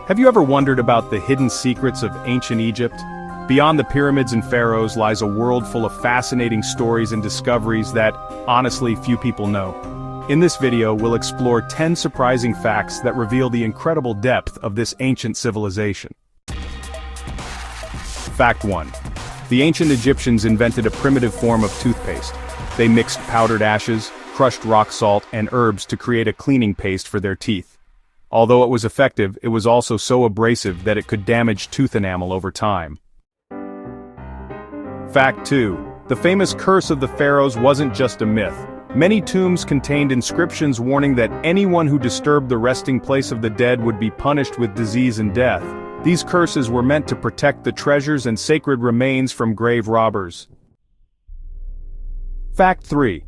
Have you ever wondered about the hidden secrets of ancient Egypt? Beyond the pyramids and pharaohs lies a world full of fascinating stories and discoveries that, honestly, few people know. In this video, we'll explore 10 surprising facts that reveal the incredible depth of this ancient civilization. Fact 1. The ancient Egyptians invented a primitive form of toothpaste. They mixed powdered ashes, crushed rock salt, and herbs to create a cleaning paste for their teeth. Although it was effective, it was also so abrasive that it could damage tooth enamel over time. Fact 2. The famous curse of the pharaohs wasn't just a myth. Many tombs contained inscriptions warning that anyone who disturbed the resting place of the dead would be punished with disease and death. These curses were meant to protect the treasures and sacred remains from grave robbers. Fact 3.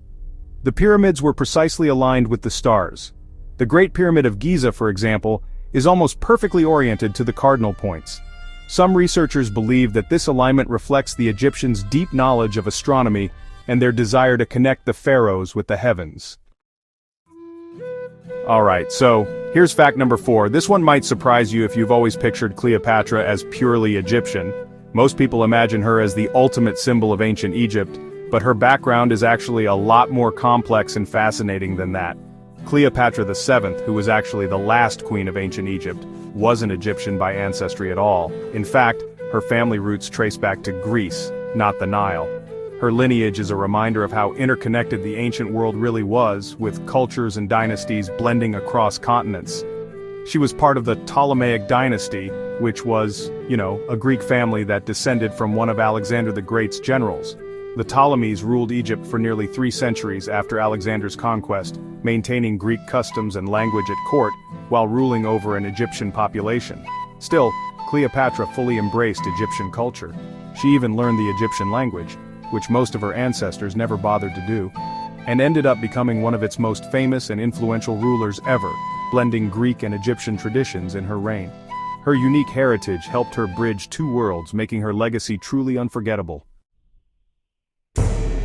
The pyramids were precisely aligned with the stars. The Great Pyramid of Giza, for example, is almost perfectly oriented to the cardinal points. Some researchers believe that this alignment reflects the Egyptians' deep knowledge of astronomy and their desire to connect the pharaohs with the heavens. Alright, so, here's fact number 4. This one might surprise you if you've always pictured Cleopatra as purely Egyptian. Most people imagine her as the ultimate symbol of ancient Egypt, but her background is actually a lot more complex and fascinating than that. Cleopatra VII, who was actually the last queen of ancient Egypt, wasn't Egyptian by ancestry at all. In fact, her family roots trace back to Greece, not the Nile. Her lineage is a reminder of how interconnected the ancient world really was, with cultures and dynasties blending across continents. She was part of the Ptolemaic dynasty, which was, a Greek family that descended from one of Alexander the Great's generals. The Ptolemies ruled Egypt for nearly 3 centuries after Alexander's conquest, maintaining Greek customs and language at court, while ruling over an Egyptian population. Still, Cleopatra fully embraced Egyptian culture. She even learned the Egyptian language, which most of her ancestors never bothered to do, and ended up becoming one of its most famous and influential rulers ever, blending Greek and Egyptian traditions in her reign. Her unique heritage helped her bridge 2 worlds, making her legacy truly unforgettable.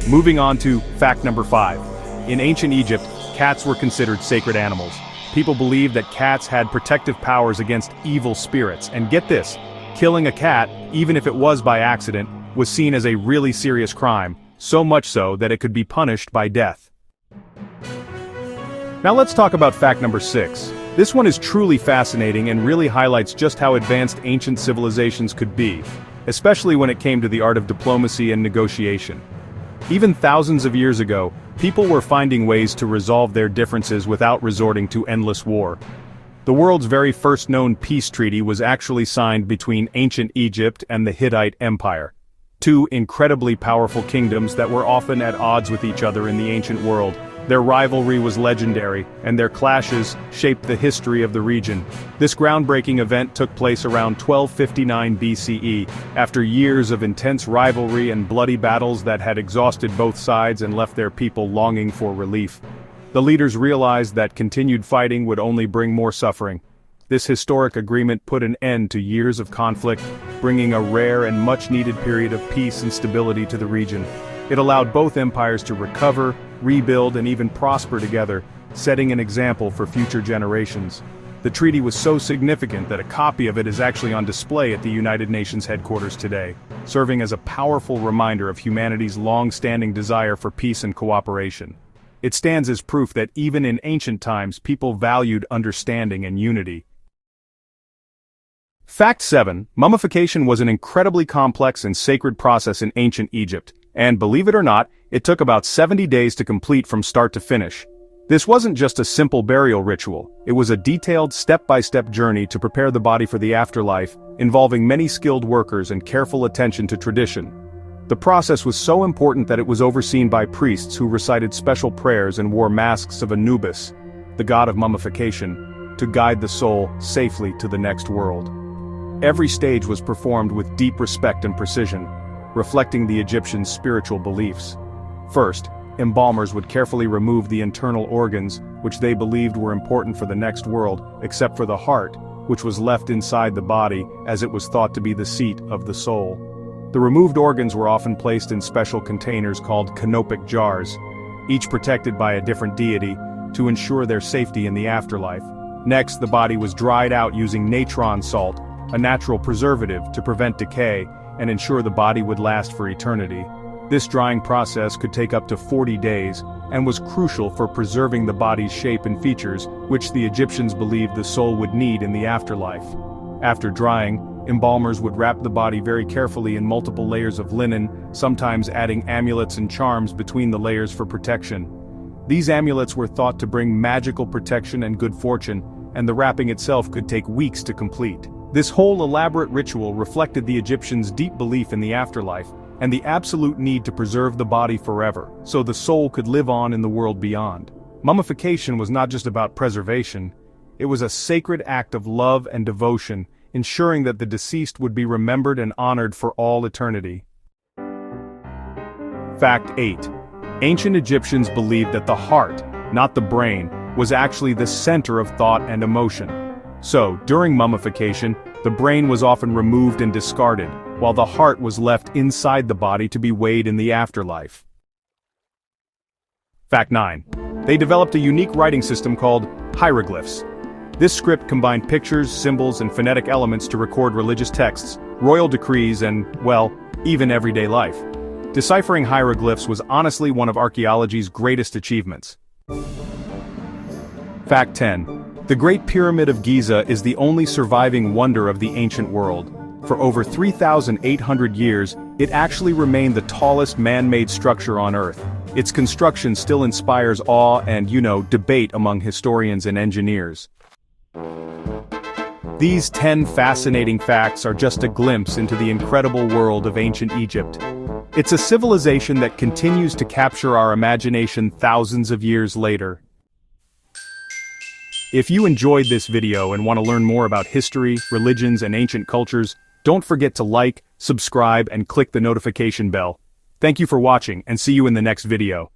Moving on to fact number 5. In ancient Egypt, cats were considered sacred animals. People believed that cats had protective powers against evil spirits, and get this, killing a cat, even if it was by accident, was seen as a really serious crime, so much so that it could be punished by death. Now let's talk about fact number 6. This one is truly fascinating and really highlights just how advanced ancient civilizations could be, especially when it came to the art of diplomacy and negotiation. Even thousands of years ago, people were finding ways to resolve their differences without resorting to endless war. The world's very first known peace treaty was actually signed between ancient Egypt and the Hittite Empire, 2 incredibly powerful kingdoms that were often at odds with each other in the ancient world. Their rivalry was legendary, and their clashes shaped the history of the region. This groundbreaking event took place around 1259 BCE, after years of intense rivalry and bloody battles that had exhausted both sides and left their people longing for relief. The leaders realized that continued fighting would only bring more suffering. This historic agreement put an end to years of conflict, bringing a rare and much-needed period of peace and stability to the region. It allowed both empires to recover, rebuild, and even prosper together, setting an example for future generations. The treaty was so significant that a copy of it is actually on display at the United Nations headquarters today, serving as a powerful reminder of humanity's long-standing desire for peace and cooperation. It stands as proof that even in ancient times people valued understanding and unity. Fact 7. Mummification was an incredibly complex and sacred process in ancient Egypt, and believe it or not, it took about 70 days to complete from start to finish. This wasn't just a simple burial ritual, it was a detailed step-by-step journey to prepare the body for the afterlife, involving many skilled workers and careful attention to tradition. The process was so important that it was overseen by priests who recited special prayers and wore masks of Anubis, the god of mummification, to guide the soul safely to the next world. Every stage was performed with deep respect and precision, reflecting the Egyptians' spiritual beliefs. First, embalmers would carefully remove the internal organs, which they believed were important for the next world, except for the heart, which was left inside the body, as it was thought to be the seat of the soul. The removed organs were often placed in special containers called canopic jars, each protected by a different deity, to ensure their safety in the afterlife. Next, the body was dried out using natron salt, a natural preservative to prevent decay and ensure the body would last for eternity. This drying process could take up to 40 days, and was crucial for preserving the body's shape and features, which the Egyptians believed the soul would need in the afterlife. After drying, embalmers would wrap the body very carefully in multiple layers of linen, sometimes adding amulets and charms between the layers for protection. These amulets were thought to bring magical protection and good fortune, and the wrapping itself could take weeks to complete. This whole elaborate ritual reflected the Egyptians' deep belief in the afterlife, and the absolute need to preserve the body forever, so the soul could live on in the world beyond. Mummification was not just about preservation, it was a sacred act of love and devotion, ensuring that the deceased would be remembered and honored for all eternity. Fact 8. Ancient Egyptians believed that the heart, not the brain, was actually the center of thought and emotion. So, during mummification, the brain was often removed and discarded, while the heart was left inside the body to be weighed in the afterlife. Fact 9. They developed a unique writing system called hieroglyphs. This script combined pictures, symbols, and phonetic elements to record religious texts, royal decrees, and, well, even everyday life. Deciphering hieroglyphs was honestly one of archaeology's greatest achievements. Fact 10. The Great Pyramid of Giza is the only surviving wonder of the ancient world. For over 3,800 years, it actually remained the tallest man-made structure on Earth. Its construction still inspires awe and, debate among historians and engineers. These 10 fascinating facts are just a glimpse into the incredible world of ancient Egypt. It's a civilization that continues to capture our imagination thousands of years later. If you enjoyed this video and want to learn more about history, religions, and ancient cultures, don't forget to like, subscribe, and click the notification bell. Thank you for watching, and see you in the next video.